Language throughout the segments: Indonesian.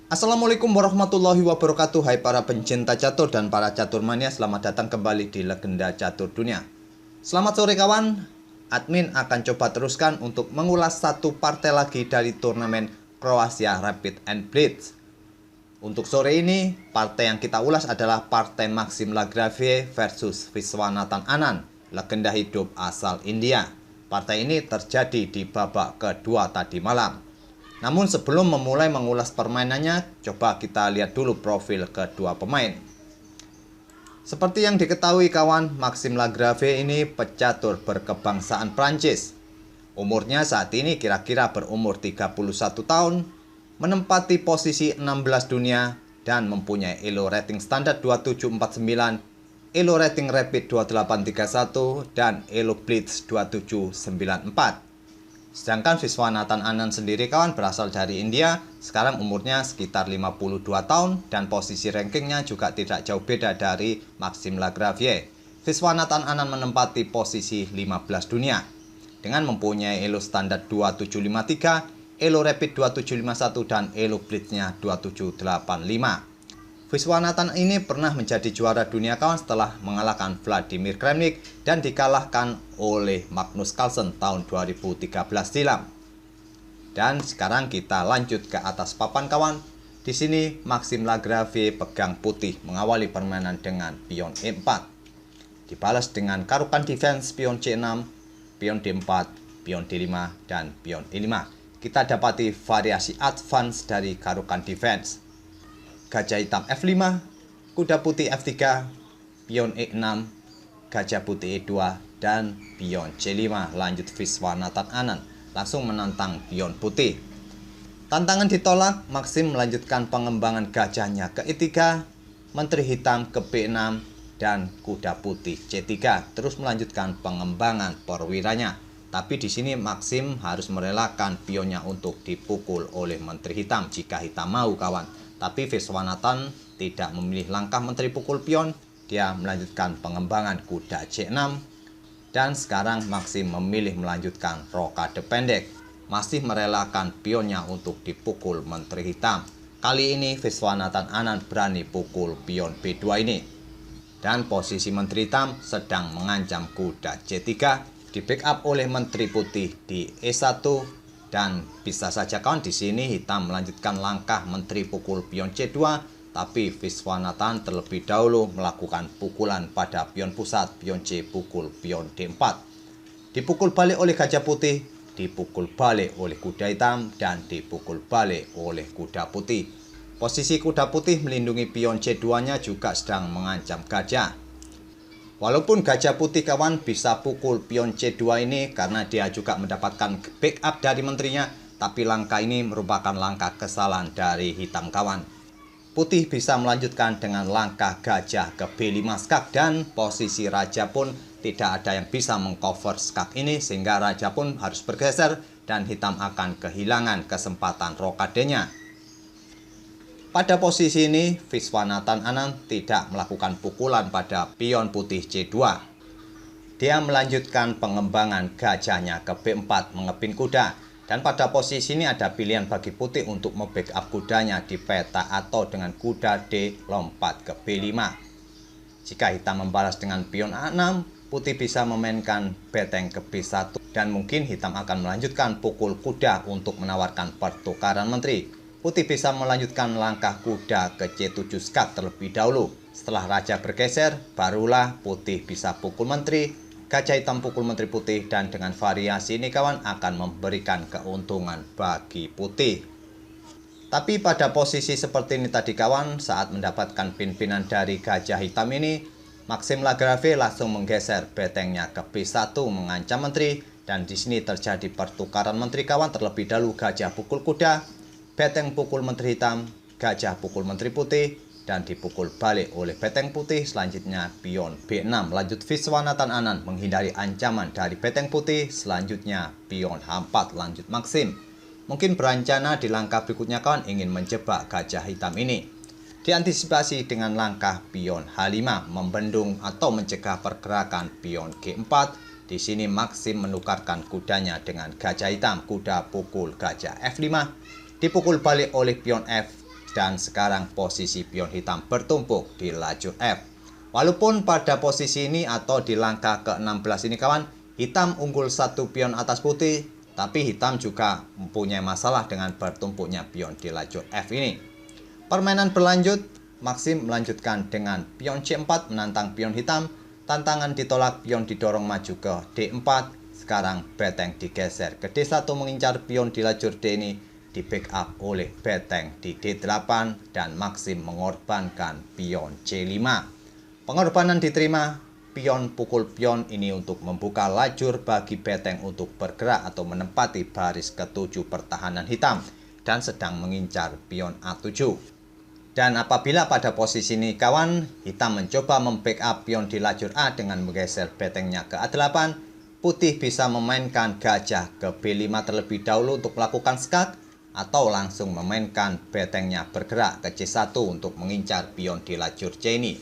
Assalamualaikum warahmatullahi wabarakatuh. Hai para pencinta catur dan para catur mania, selamat datang kembali di Legenda Catur Dunia. Selamat sore kawan. Admin akan coba teruskan untuk mengulas satu partai lagi dari turnamen Croatia Rapid and Blitz. Untuk sore ini, partai yang kita ulas adalah partai Maxim Lagrave versus Viswanathan Anand, legenda hidup asal India. Partai ini terjadi di babak kedua tadi malam. Namun sebelum memulai mengulas permainannya, coba kita lihat dulu profil kedua pemain. Seperti yang diketahui kawan, Maxim Lagrave ini pecatur berkebangsaan Prancis. Umurnya saat ini kira-kira berumur 31 tahun, menempati posisi 16 dunia, dan mempunyai ELO rating standar 2749, ELO rating rapid 2831, dan ELO blitz 2794. Sedangkan Viswanathan Anand sendiri kawan berasal dari India, sekarang umurnya sekitar 52 tahun dan posisi rankingnya juga tidak jauh beda dari Maxim Lagrave. Viswanathan Anand menempati posisi 15 dunia dengan mempunyai ELO standar 2753, ELO rapid 2751 dan ELO blitznya 2785. Viswanathan ini pernah menjadi juara dunia kawan setelah mengalahkan Vladimir Kramnik dan dikalahkan oleh Magnus Carlsen tahun 2013 silam. Dan sekarang kita lanjut ke atas papan kawan. Di sini Maxim Lagrave pegang putih mengawali permainan dengan pion E4. Dibalas dengan karukan defense pion C6, pion D4, pion D5 dan pion E5. Kita dapati variasi advance dari karukan defense. Gajah hitam F5, kuda putih F3, pion E6, gajah putih E2, dan pion C5. Lanjut Viswanathan Anand langsung menantang pion putih. Tantangan ditolak, Maxim melanjutkan pengembangan gajahnya ke E3, menteri hitam ke B6, dan kuda putih C3. Terus melanjutkan pengembangan perwiranya. Tapi di sini Maxim harus merelakan pionnya untuk dipukul oleh menteri hitam jika hitam mau kawan. Tapi Viswanathan tidak memilih langkah menteri pukul pion, dia melanjutkan pengembangan kuda C6. Dan sekarang Maxim memilih melanjutkan rokade pendek, masih merelakan pionnya untuk dipukul menteri hitam. Kali ini Viswanathan Anand berani pukul pion B2 ini. Dan posisi menteri hitam sedang mengancam kuda C3, di backup oleh menteri putih di E1. Dan bisa saja kawan di sini hitam melanjutkan langkah menteri pukul pion C2, tapi Viswanathan terlebih dahulu melakukan pukulan pada pion pusat, pion C pukul pion D4. Dipukul balik oleh gajah putih, dipukul balik oleh kuda hitam, dan dipukul balik oleh kuda putih. Posisi kuda putih melindungi pion C2-nya juga sedang mengancam gajah. Walaupun gajah putih kawan bisa pukul pion C2 ini karena dia juga mendapatkan backup dari menterinya, tapi langkah ini merupakan langkah kesalahan dari hitam kawan. Putih bisa melanjutkan dengan langkah gajah ke B5 skak dan posisi raja pun tidak ada yang bisa mengcover skak ini sehingga raja pun harus bergeser dan hitam akan kehilangan kesempatan rokadenya. Pada posisi ini, Viswanathan Anand tidak melakukan pukulan pada pion putih C2. Dia melanjutkan pengembangan gajahnya ke B4 mengepin kuda. Dan pada posisi ini ada pilihan bagi putih untuk membackup kudanya di peta atau dengan kuda D lompat ke B5. Jika hitam membalas dengan pion A6, putih bisa memainkan beteng ke B1 dan mungkin hitam akan melanjutkan pukul kuda untuk menawarkan pertukaran menteri. Putih bisa melanjutkan langkah kuda ke C7 skak terlebih dahulu. Setelah raja bergeser, barulah putih bisa pukul menteri, gajah hitam pukul menteri putih, dan dengan variasi ini kawan akan memberikan keuntungan bagi putih. Tapi pada posisi seperti ini tadi kawan, saat mendapatkan pimpinan dari gajah hitam ini, Maxim Lagrave langsung menggeser betengnya ke B1 mengancam menteri, dan di sini terjadi pertukaran menteri kawan. Terlebih dahulu gajah pukul kuda, beteng pukul menteri hitam, gajah pukul menteri putih, dan dipukul balik oleh beteng putih. Selanjutnya pion B6. Lanjut Viswanathan Anand menghindari ancaman dari beteng putih. Selanjutnya pion H4. Lanjut Maxim. Mungkin berencana di langkah berikutnya kawan ingin menjebak gajah hitam ini. Diantisipasi dengan langkah pion H5 membendung atau mencegah pergerakan pion G4. Di sini Maxim menukarkan kudanya dengan gajah hitam. Kuda pukul gajah F5. Dipukul balik oleh pion F, dan sekarang posisi pion hitam bertumpuk di lajur F. Walaupun pada posisi ini atau di langkah ke-16 ini kawan, hitam unggul satu pion atas putih, tapi hitam juga mempunyai masalah dengan bertumpuknya pion di lajur F ini. Permainan berlanjut, Maxim melanjutkan dengan pion C4 menantang pion hitam, tantangan ditolak, pion didorong maju ke D4. Sekarang beteng digeser ke D1 mengincar pion di lajur D ini, di backup oleh beteng di D8 dan Maxim mengorbankan pion C5. Pengorbanan diterima, pion pukul pion ini untuk membuka lajur bagi beteng untuk bergerak atau menempati baris ke-7 pertahanan hitam dan sedang mengincar pion A7. Dan apabila pada posisi ini kawan, hitam mencoba membackup pion di lajur A dengan menggeser betengnya ke A8, putih bisa memainkan gajah ke B5 terlebih dahulu untuk melakukan skak, atau langsung memainkan betengnya bergerak ke C1 untuk mengincar pion di lajur C ini.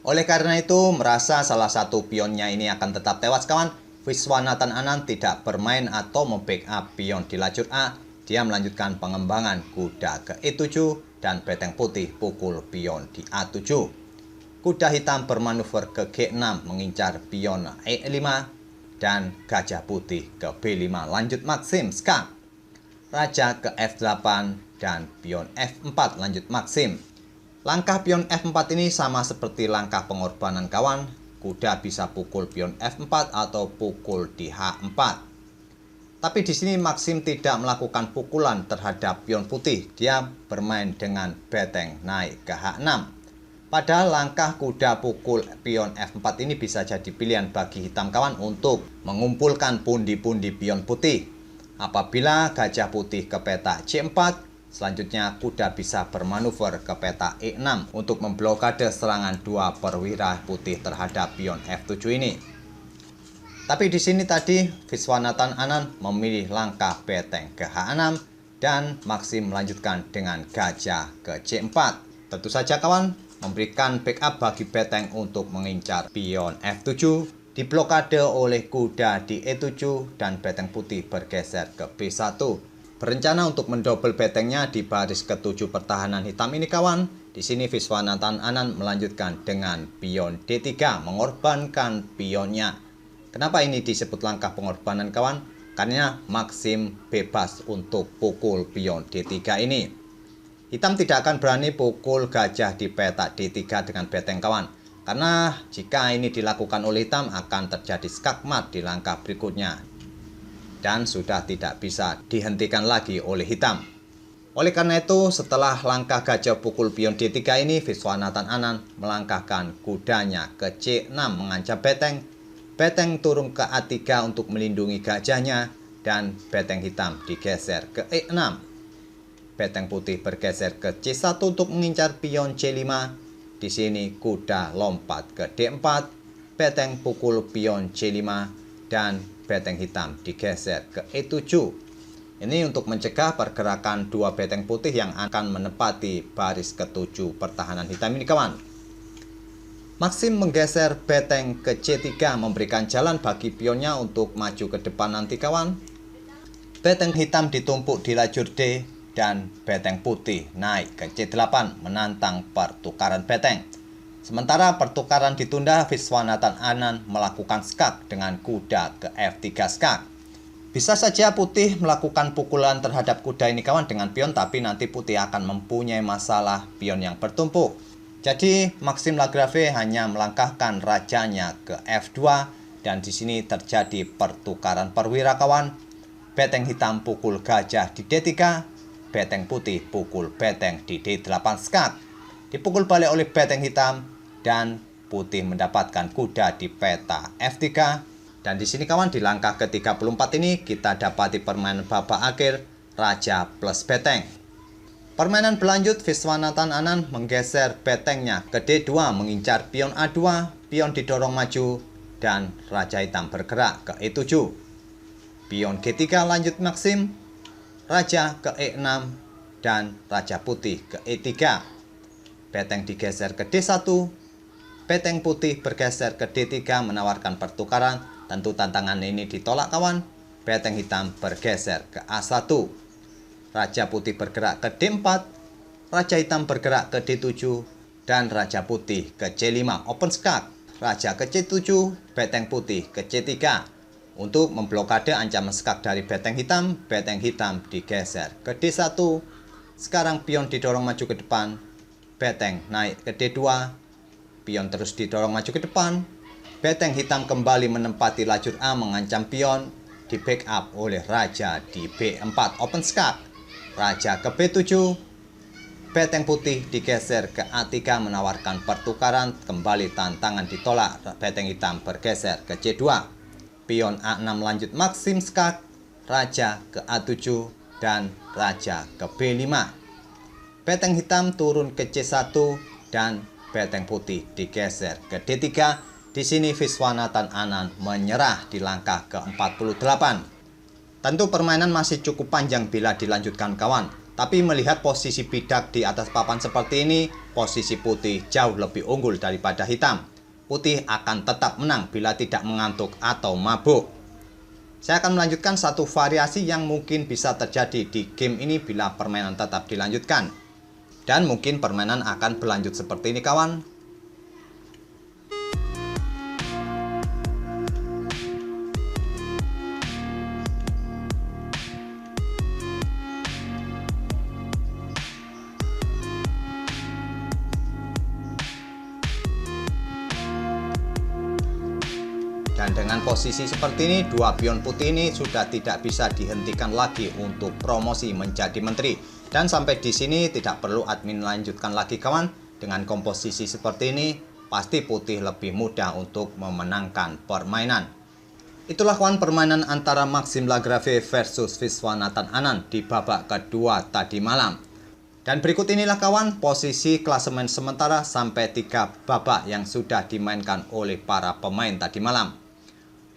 Oleh karena itu, merasa salah satu pionnya ini akan tetap tewas kawan, Viswanathan Anand tidak bermain atau membackup pion di lajur A. Dia melanjutkan pengembangan kuda ke E7 dan beteng putih pukul pion di A7. Kuda hitam bermanuver ke G6 mengincar pion E5 dan gajah putih ke B5 lanjut Maxim skak. Raja ke F8 dan pion F4 lanjut Maxim. Langkah pion F4 ini sama seperti langkah pengorbanan kawan. Kuda bisa pukul pion F4 atau pukul di H4. Tapi di sini Maxim tidak melakukan pukulan terhadap pion putih. Dia bermain dengan beteng naik ke H6. Padahal langkah kuda pukul pion F4 ini bisa jadi pilihan bagi hitam kawan untuk mengumpulkan pundi-pundi pion putih. Apabila gajah putih ke peta C4, selanjutnya kuda bisa bermanuver ke peta E6 untuk memblokade serangan dua perwira putih terhadap pion F7 ini. Tapi di sini tadi Viswanathan Anand memilih langkah beteng ke H6 dan Maxim melanjutkan dengan gajah ke C4. Tentu saja kawan, memberikan backup bagi beteng untuk mengincar pion F7, diblokade oleh kuda di E7 dan beteng putih bergeser ke B1. Berencana untuk mendobel betengnya di baris ke-7 pertahanan hitam ini kawan. Di sini Viswanathan Anand melanjutkan dengan pion D3 mengorbankan pionnya. Kenapa ini disebut langkah pengorbanan kawan? Karena Maxim bebas untuk pukul pion D3 ini. Hitam tidak akan berani pukul gajah di peta D3 dengan beteng kawan. Karena jika ini dilakukan oleh hitam akan terjadi skakmat di langkah berikutnya. Dan sudah tidak bisa dihentikan lagi oleh hitam. Oleh karena itu setelah langkah gajah pukul pion D3 ini, Viswanathan Anand melangkahkan kudanya ke C6 mengancam beteng. Beteng turun ke A3 untuk melindungi gajahnya dan beteng hitam digeser ke E6. Beteng putih bergeser ke C1 untuk mengincar pion C5. Di sini kuda lompat ke D4, beteng pukul pion C5 dan beteng hitam digeser ke E7. Ini untuk mencegah pergerakan dua beteng putih yang akan menempati baris ke-7 pertahanan hitam ini kawan. Maxim menggeser beteng ke C3 memberikan jalan bagi pionnya untuk maju ke depan nanti kawan. Beteng hitam ditumpuk di lajur D dan beteng putih naik ke C8 menantang pertukaran beteng. Sementara pertukaran ditunda, Viswanathan Anand melakukan skak dengan kuda ke F3 skak. Bisa saja putih melakukan pukulan terhadap kuda ini kawan dengan pion, tapi nanti putih akan mempunyai masalah pion yang bertumpuk. Jadi Maxim Lagrave hanya melangkahkan rajanya ke F2 dan di sini terjadi pertukaran perwira kawan. Beteng hitam pukul gajah di D3. Beteng putih pukul beteng di D8 skak. Dipukul balik oleh beteng hitam dan putih mendapatkan kuda di peta F3. Dan di sini kawan di langkah ke-34 ini kita dapati permainan babak akhir raja plus beteng. Permainan berlanjut, Viswanathan Anand menggeser betengnya ke D2 mengincar pion A2, pion didorong maju dan raja hitam bergerak ke E7. Pion G3 lanjut Maxim, raja ke E6 dan raja putih ke E3. Beteng digeser ke D1, beteng putih bergeser ke D3 menawarkan pertukaran. Tentu tantangan ini ditolak kawan. Beteng hitam bergeser ke A1. Raja putih bergerak ke D4, Raja hitam bergerak ke D7 dan Raja putih ke C5 open skak. Raja ke C7, beteng putih ke C3. Untuk memblokade ancaman skak dari beteng hitam digeser ke D1. Sekarang pion didorong maju ke depan, beteng naik ke D2. Pion terus didorong maju ke depan. Beteng hitam kembali menempati lajur A mengancam pion, di backup oleh Raja di B4 open skak. Raja ke B7. Beteng putih digeser ke A3 menawarkan pertukaran, kembali tantangan ditolak. Beteng hitam bergeser ke C2. Pion A6 lanjut maksim skak, Raja ke A7 dan Raja ke B5. Beteng hitam turun ke C1 dan beteng putih digeser ke D3. Di sini Viswanathan Anand menyerah di langkah ke-48. Tentu permainan masih cukup panjang bila dilanjutkan kawan. Tapi melihat posisi bidak di atas papan seperti ini, posisi putih jauh lebih unggul daripada hitam. Putih akan tetap menang bila tidak mengantuk atau mabuk. Saya akan melanjutkan satu variasi yang mungkin bisa terjadi di game ini bila permainan tetap dilanjutkan. Dan mungkin permainan akan berlanjut seperti ini kawan. Dan dengan posisi seperti ini, dua pion putih ini sudah tidak bisa dihentikan lagi untuk promosi menjadi menteri. Dan sampai di sini tidak perlu admin lanjutkan lagi kawan. Dengan komposisi seperti ini, pasti putih lebih mudah untuk memenangkan permainan. Itulah kawan permainan antara Maxime Lagrave versus Viswanathan Anand di babak kedua tadi malam. Dan berikut inilah kawan posisi klasemen sementara sampai 3 babak yang sudah dimainkan oleh para pemain tadi malam.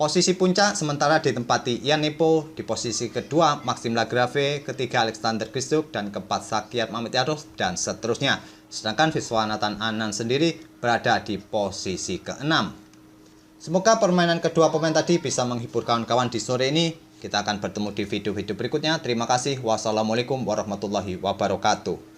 Posisi puncak sementara ditempati Ian Nepo, di posisi kedua Maxime Lagrave, ketiga Alexander Kristoff, dan keempat Sakyat Mamedyarov, dan seterusnya. Sedangkan Viswanathan Anand sendiri berada di posisi ke-6. Semoga permainan kedua pemain tadi bisa menghibur kawan-kawan di sore ini. Kita akan bertemu di video-video berikutnya. Terima kasih. Wassalamualaikum warahmatullahi wabarakatuh.